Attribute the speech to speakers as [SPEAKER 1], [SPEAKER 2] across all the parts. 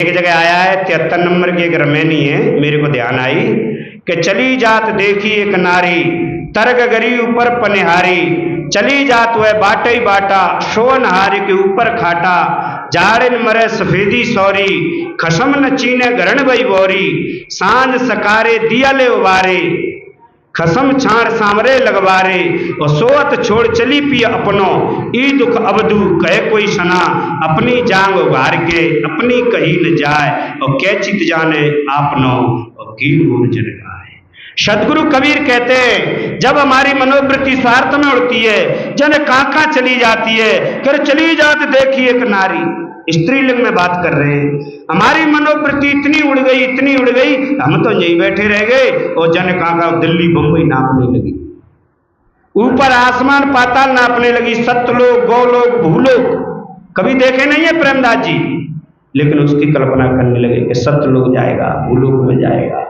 [SPEAKER 1] एक जगह आया है 73 नंबर की एक रमैनी है, मेरे को ध्यान आई कि चली जात देखी एक नारी, तरग गरी ऊपर पनिहारी, चली जात वह बाटे ही बाटा, सोन हारी के ऊपर खाटा, जाड़िन मरे सफेदी सौरी, खसम न चीने गरण बई बोरी, सांझ सकारे दिया ले उबारे, खसम छाड़ सामरे लगवारे, और सोअत छोड़ चली पी अपनो, ई दुख अबदू कहे कोई सना, अपनी जांग उगार के अपनी कही न जाए, और कै चित जाने आपनो, और की जन गाए। सदगुरु कबीर कहते हैं जब हमारी मनोवृत्ति स्वार्थ में उड़ती है, जन काका चली जाती है, कर चली जात देखी एक नारी, स्त्रीलिंग में बात कर रहे हैं। हमारी मनोवृत्ति इतनी उड़ गई, इतनी उड़ गई, हम तो यहीं बैठे रह गए, और जन काका दिल्ली बंबई नापने लगी, ऊपर आसमान पाताल नापने लगी, सत्यलोक गौलोक भूलोक कभी देखे नहीं है प्रेमदास जी, लेकिन उसकी कल्पना करने लगे कि सत्यलोक जाएगा, भूलोक में जाएगा।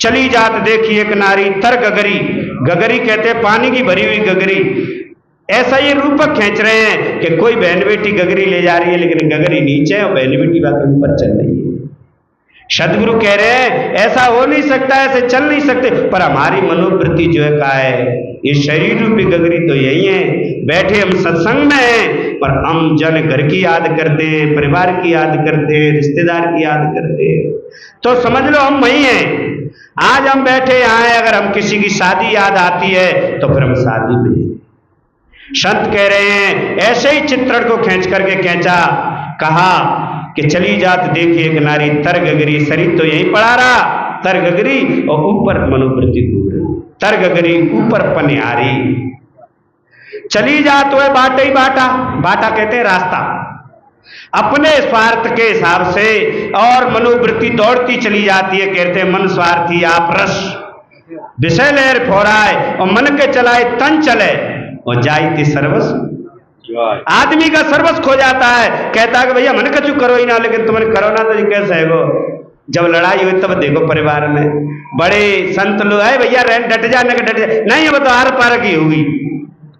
[SPEAKER 1] चली जात देखी एक नारी, तर गगरी, गगरी कहते हैं पानी की भरी हुई गगरी। ऐसा ये रूपक खींच रहे हैं कि कोई बहन बेटी गगरी ले जा रही है, लेकिन गगरी नीचे और बहन बेटी बाकी ऊपर चल रही है। सदगुरु कह रहे हैं ऐसा हो नहीं सकता, ऐसे चल नहीं सकते, पर हमारी मनोवृत्ति जो है का है, ये शरीर रूपी गगरी तो यही है, बैठे हम सत्संग में हैं, पर हम जन घर की याद करते हैं, परिवार की याद करते हैं, रिश्तेदार की याद करते हैं, तो समझ लो हम वही हैं। आज हम बैठे यहाँ हैं, अगर हम किसी की शादी याद आती है तो फिर हम शादी में। संत कह रहे हैं ऐसे ही चित्रण को खींच करके खींचा, कहा कि चली जात देखी एक नारी, तर गगरी, शरीर तो यही पड़ा रहा, तर गगरी, और ऊपर मनोवृत्ति दूर, तर गगरी ऊपर पनिहारी, चली जात वह बाटे ही बाटा, बाटा कहते हैं रास्ता, अपने स्वार्थ के हिसाब से और मनोवृत्ति दौड़ती चली जाती है। कहते हैं मन स्वार्थी आप रस, विषय लहर फोराए, और मन के चलाए तन चले, और जाती सर्वस्व, आदमी का सर्वस्व खो जाता है। कहता है कि भैया मन कछु करो ही ना, लेकिन तुमने करो ना तो ये कैसे है वो। जब लड़ाई हुई तब देखो परिवार में बड़े संत लोग है, भैया डट जा, न डट जा, नहीं अब तो आर पार की होगी,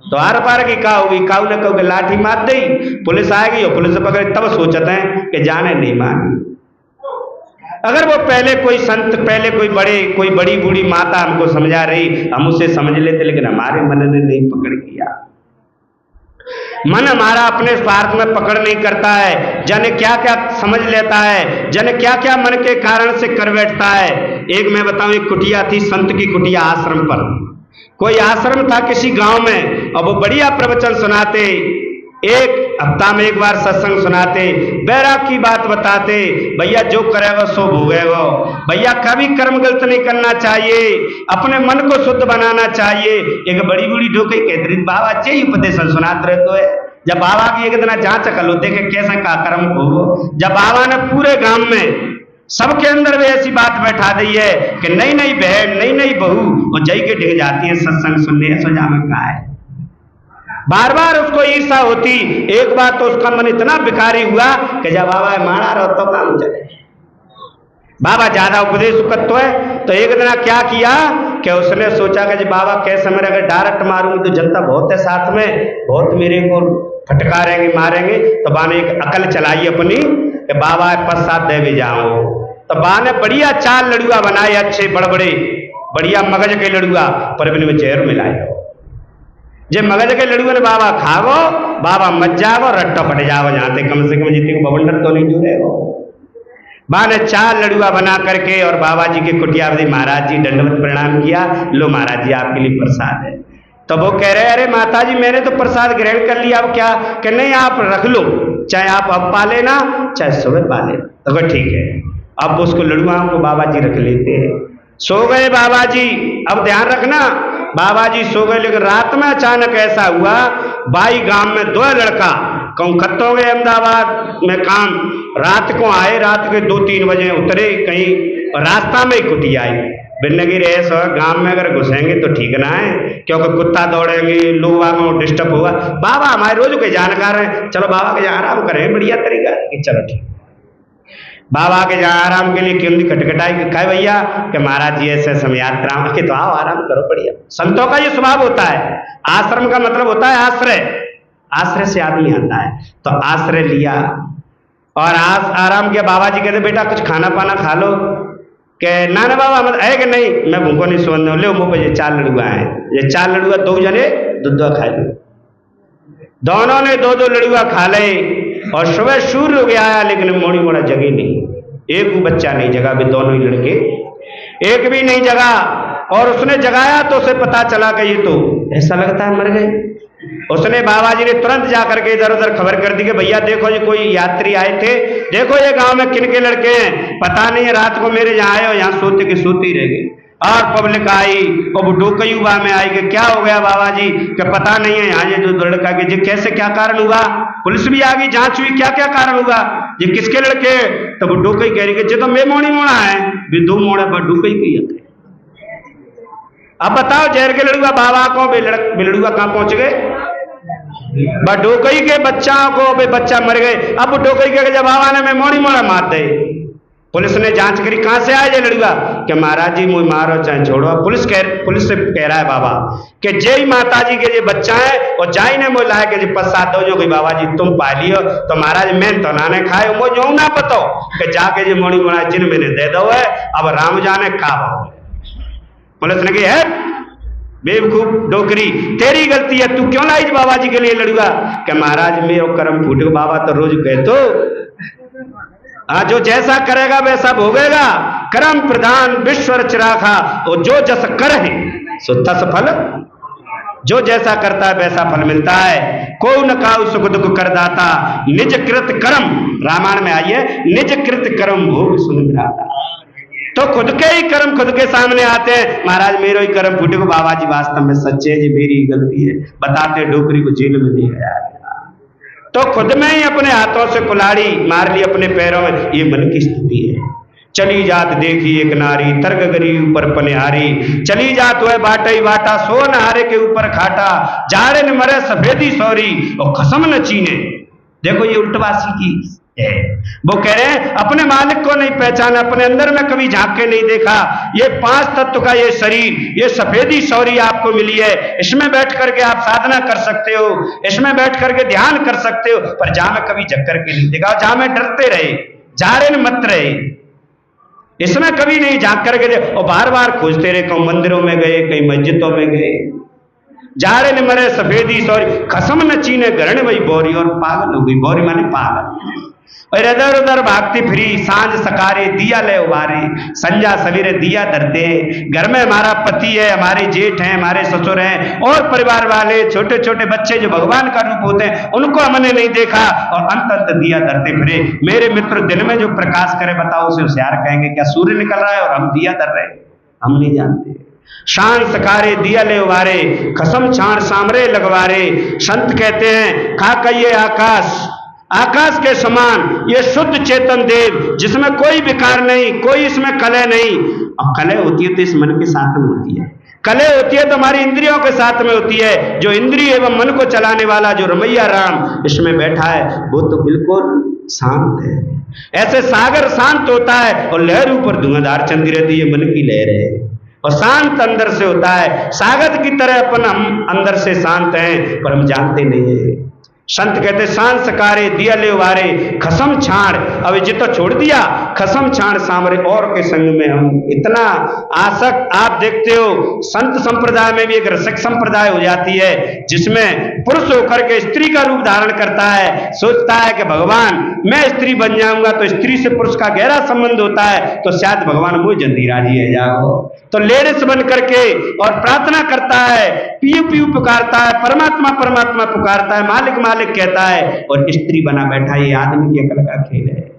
[SPEAKER 1] तो आर पार की का होगी, काऊ ने कहो लाठी मार दी, पुलिस आएगी और पुलिस पकड़े, तब सोचते हैं कि जाने नहीं मानी। अगर वो पहले कोई संत, पहले कोई बड़ी बूढ़ी माता हमको समझा रही, हम उसे समझ लेते, लेकिन हमारे मन ने नहीं पकड़ किया। मन हमारा अपने स्वार्थ में पकड़ नहीं करता है, जन क्या क्या समझ लेता है, जन क्या क्या मन के कारण से कर बैठता है। एक मैं बताऊं, एक कुटिया थी, संत की कुटिया, आश्रम पर कोई आश्रम था किसी गांव में, और वो बढ़िया प्रवचन सुनाते, एक हफ्ता में एक बार सत्संग सुनाते, बैराग की बात बताते, भैया जो करेगा सो भोगेगा, भैया कभी कर्म गलत नहीं करना चाहिए, अपने मन को शुद्ध बनाना चाहिए। एक बड़ी बूढ़ी ढोके कहते बाबा चाहिए उपदेश सुनाते रहे तो है। जब बाबा की एक दिन जांच कर लो, देखे कैसा का कर्म हो, जब बाबा ने पूरे गांव में सबके अंदर भी ऐसी बात बैठा दी है कि नई नई बहन, नई नई बहू, और जई के ढेर जाती है सत्संग सुनने, सोजा में कहा है, बार बार उसको ईर्षा होती। एक बार तो उसका मन इतना बिकारी हुआ कि जब बाबा मारा रहो तो काम चले, बाबा ज्यादा उपदेश करते है। तो एक दिन क्या किया कि उसने सोचा कि बाबा कैसे मेरे अगर डायरेक्ट मारूंगी तो जनता बहुत है साथ में, बहुत मेरे को फटकारेंगे मारेंगे, तो बा ने एक अकल चलाई अपनी कि बाबा पश्चात दे भी जाओ। तो बा ने बढ़िया 4 लड़ुआ बनाए, अच्छे बड़े बढ़िया मगज के लड़ुआ, पर इनमें जहर मिलाए, जे मगज के लड़ुआ ने बाबा खाओ, बाबा मत जाओ, रट्टा फट जाओ, जहां तक कम से कम जितने को बवंडर तो नहीं जुड़ेगा। बा ने 4 लड़ुआ बना करके और बाबा जी के कुटिया महाराज जी दंडवत प्रणाम किया, लो महाराज जी आपके लिए प्रसाद है। तो वो कह रहे अरे माता जी मैंने तो प्रसाद ग्रहण कर लिया, अब क्या, कि नहीं आप रख लो, चाहे आप अब पा लेना चाहे सुबह पा लेना। तो ठीक है, अब उसको लड़ुआओं को बाबा जी रख लेते हैं। सो गए बाबा जी, अब ध्यान रखना, बाबा जी सो गए, लेकिन रात में अचानक ऐसा हुआ, बाई गांव में 2 लड़का कहूँ खत्म हो गए, अहमदाबाद में काम, रात को आए, रात के 2-3 बजे उतरे कहीं, रास्ता में ही कुटिया आई। बिन्नगी रेस गांव में अगर घुसेंगे तो ठीक ना है, क्योंकि कुत्ता दौड़ेंगे, लोग डिस्टर्ब हुआ। बाबा हमारे रोज के जानकार हैं, चलो बाबा के यहाँ आराम करें, बढ़िया तरीका है, चलो ठीक। बाबा के जहाँ आराम के लिए क्यों खटखटाई, कहे भैया कि महाराज जी ऐसे समय यात्रा के, तो आओ आराम करो, बढ़िया। संतों का ये स्वभाव होता है, आश्रम का मतलब होता है आश्रय, आश्रय से आदमी आता है। तो आश्रय लिया, और आज आराम किया। बाबा जी कहते बेटा कुछ खाना पाना खा लो, के ना ना बाबा मत है कि नहीं, मैं भूखो नहीं सोने ले मुँह पे ये 4 लड़ुआ है, ये 4 लड़ुआ 2 जने दूध खा लो। दोनों ने 2-2 लड़ुआ खा ले और सुबह सूर्य हो गया आया, लेकिन मोड़ी मोड़ा जगे नहीं, एक भी बच्चा नहीं जगा, भी दोनों ही लड़के एक भी नहीं जगा। और उसने जगाया तो उसे पता चला कि ये तो ऐसा लगता है मर गए। उसने बाबा जी ने तुरंत जाकर के इधर उधर खबर कर दी कि भैया देखो ये कोई यात्री आए थे, देखो ये गांव में किन के लड़के हैं, पता नहीं है रात को मेरे यहाँ आए और यहाँ सोते के सोते ही रह गए। और पब्लिक आई और डोकई युवा में आई कि क्या हो गया बाबा जी, कि पता नहीं है यहाँ ये जो लड़का के जी कैसे क्या कारण हुआ। पुलिस भी आ गई, जांच हुई क्या क्या कारण हुआ, ये किसके लड़के। तो वो डोकई कह रही कि तो मैं मोड़ी मोड़ा है, भी 2 मोड़े पर डोकई की। अब बताओ जहर के लड़ुआ बाबा को लड़ुआ कहां पहुंच गए, डोकई के बच्चाओं को भी बच्चा मर गए। अब डोकई के जब बाबा ने मैं मोड़ी मोड़ा मार दे। पुलिस ने जांच करी कहां से आया ये लड़ुआ, कि महाराज जी मुझे मारो चाहे छोड़ो। पुलिस से कह रहा है बाबा कि जय माता जी के ये बच्चा है और जाई ने मुझे लाया कि पश्चात दो जो कि बाबा जी तुम पा लियो, तो महाराज मैं तो नाने खाए मुझे जो ना पतो कि जाके ये मोड़ी मोड़ा जिन मैंने दे दो है, अब राम जाने का भाव। पुलिस ने कही है बेवकूफ डोकरी तेरी गलती है, तू क्यों लाई बाबा जी के लिए लड़ुआ, कि महाराज मेरे कर्म फूटे बाबा तो रोज कहतो जो जैसा करेगा वैसा भोगेगा, कर्म प्रधान विश्व रच राखा, और जो जस कर है सो तस फल, जो जैसा करता है वैसा फल मिलता है। को न काउ सुख दुख करदाता, निज कृत कर्म, रामायण में आइए निज कृत कर्म भोग सुन मिलाता। तो खुद के ही कर्म खुद के सामने आते हैं, महाराज मेरे ही कर्म फूटे को बाबा जी वास्तव में सच्चे जी मेरी गलती है, बताते डोकरी को जेल में नहीं गया। तो खुद में ही अपने हाथों से कुल्हाड़ी मार ली अपने पैरों में, ये मन की स्थिति है। चली जात देखी एक नारी, तर्क गरी ऊपर पनिहारी, चली जात वह बाटा ही बाटा, सो नहारे के ऊपर खाटा, जाड़े न मरे सफेदी सौरी और खसम न चीने। देखो ये उल्टवासी की है। वो कह रहे हैं अपने मालिक को नहीं पहचाना, अपने अंदर में कभी झांक के नहीं देखा। ये 5 तत्व का ये शरीर, ये सफेदी सौरी आपको मिली है, इसमें बैठ करके आप साधना कर सकते हो, इसमें बैठ करके ध्यान कर सकते हो, पर जहां में कभी झक करके नहीं देखा, जहां में डरते रहे, जारे मत रहे, इसमें कभी नहीं झांक करके दे। और बार बार खोजते रहे, कहीं मंदिरों में गए, कहीं मस्जिदों में गए, जारे न मरे सफेदी सौरी, खसम न चीने गरण वही बोरी, और पागल हो गई, बोरी माने पागल, और इधर उधर भागती फिरी, सांझ सकारे दिया ले उबारे, संजा सवेरे दिया धरते। घर में हमारा पति है, हमारे जेठ हैं, हमारे ससुर हैं, और परिवार वाले छोटे छोटे बच्चे जो भगवान का रूप होते हैं, उनको हमने नहीं देखा, और अंत अंत दिया धरते फिरे। मेरे मित्र दिन में जो प्रकाश करे बताओ उसे होशियार कहेंगे क्या, सूर्य निकल रहा है और हम दिया धर रहे हैं, हम नहीं जानते। शान सकारे दिया ले उबारे, खसम छाण सामरे लगवारे। संत कहते हैं खा कहिए आकाश, आकाश के समान ये शुद्ध चेतन देव, जिसमें कोई विकार नहीं, कोई इसमें कलह नहीं। अब कलह होती है तो इस मन के साथ में होती है, कलह होती है तो हमारी इंद्रियों के साथ में होती है। जो इंद्रिय एवं मन को चलाने वाला जो रमैया राम इसमें बैठा है वो तो बिल्कुल शांत है। ऐसे सागर शांत होता है और लहर ऊपर धुआंधार चलती रहती है, मन की लहर है, और शांत अंदर से होता है। सागर की तरह अपन हम अंदर से शांत हैं, पर हम जानते नहीं है। संत कहते शांत सकारे दिया ले उबारे, खसम छाड़, अब जितना छोड़ दिया, खसम छाड़ सामरे और के संग में हम इतना आसक्त। आप देखते हो संत संप्रदाय में भी एक रसिक संप्रदाय हो जाती है, जिसमें पुरुष होकर के स्त्री का रूप धारण करता है, सोचता है कि भगवान मैं स्त्री बन जाऊंगा तो स्त्री से पुरुष का गहरा संबंध होता है, तो शायद भगवान मुझे जल्दी राजी है जाओ, तो लेडिस बन करके और प्रार्थना करता है, पीयू पीयू पुकारता है, परमात्मा परमात्मा पुकारता है, मालिक मालिक कहता है, और स्त्री बना बैठा। ये आदमी की अकल का खेल है।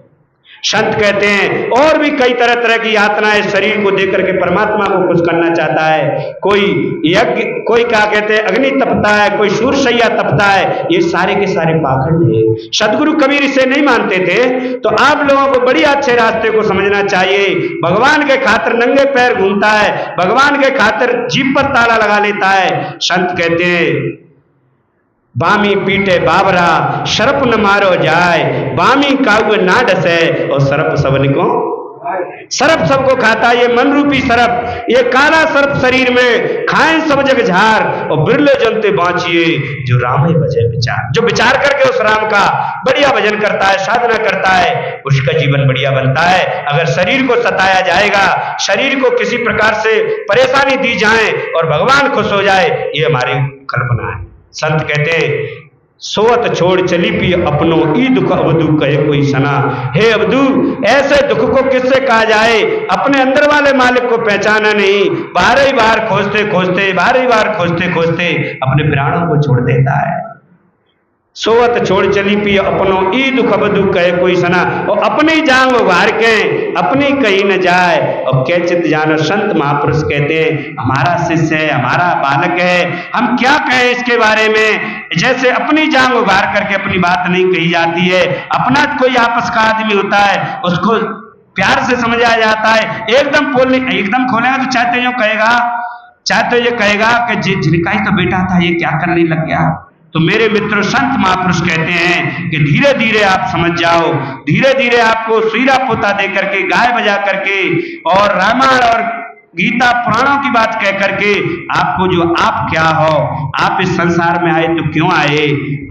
[SPEAKER 1] संत कहते हैं और भी कई तरह तरह की यातनाएं शरीर को देकर के परमात्मा को खुश करना चाहता है। कोई यज्ञ, कोई क्या कहते हैं अग्नि तपता है, कोई सूरशैया तपता है, ये सारे के सारे पाखंड है। सदगुरु कबीर इसे नहीं मानते थे, तो आप लोगों को बड़ी अच्छे रास्ते को समझना चाहिए। भगवान के खातिर नंगे पैर घूमता है, भगवान के खातिर जीभ पर ताला लगा लेता है। संत कहते हैं बामी पीटे बाबरा, सर्प न मारो जाए, बामी काऊ ना डसे, और सर्प सबन को सर्प सबको खाता है, ये मन रूपी सर्प, ये काला सर्प शरीर में खाएं सब जग झार, और बिरले जनते बाँचिए जो रामे भजे विचार। जो विचार करके उस राम का बढ़िया भजन करता है, साधना करता है, उसका जीवन बढ़िया बनता है। अगर शरीर को सताया जाएगा, शरीर को किसी प्रकार से परेशानी दी जाए और भगवान खुश हो जाए, ये हमारी कल्पना है। संत कहते हैं सोवत छोड़ चली पी अपनो ई दुख अवधू कहे कोई सना। हे अवधू, ऐसे दुख को किससे कहा जाए, अपने अंदर वाले मालिक को पहचाना नहीं, बार ही बार खोजते खोजते, बार ही बार खोजते खोजते अपने प्राणों को छोड़ देता है। सोवत छोड़ चली पी अपनो ई दुख अवधू कहे कोई सना, और अपनी जांग उभार के अपनी कहीं न जाए। और कैचित जानो संत महापुरुष कहते हैं हमारा शिष्य है, हमारा बालक है, हम क्या कहें इसके बारे में। जैसे अपनी जांग उभार करके अपनी बात नहीं कही जाती है। अपना कोई आपस का आदमी होता है, उसको प्यार से समझाया जाता है। एकदम खोलेगा तो चाहे तो यूं कहेगा, चाहे तो ये कहेगा कि जिनका ही तो बेटा था, ये क्या करने लग गया। तो मेरे मित्रों, संत महापुरुष कहते हैं कि धीरे धीरे आप समझ जाओ, धीरे धीरे आपको सुईरा पोता दे करके, गाय बजा करके और रामायण और गीता पुराणों की बात कह करके आपको जो आप क्या हो, आप इस संसार में आए तो क्यों आए,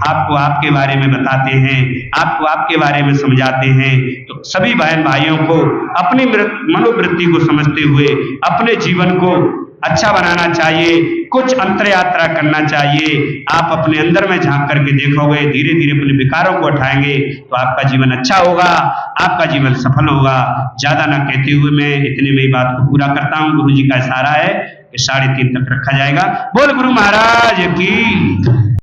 [SPEAKER 1] आपको आपके बारे में बताते हैं, आपको आपके बारे में समझाते हैं। तो सभी बहन भाइयों को अपनी मनोवृत्ति को समझते हुए अपने जीवन को अच्छा बनाना चाहिए, कुछ अंतर यात्रा करना चाहिए। आप अपने अंदर में झांक करके देखोगे, धीरे धीरे अपने विकारों को हटाएंगे तो आपका जीवन अच्छा होगा, आपका जीवन सफल होगा। ज्यादा ना कहते हुए मैं इतने में ही बात को पूरा करता हूँ। गुरु जी का इशारा है कि 3:30 तक रखा जाएगा। बोल गुरु महाराज की।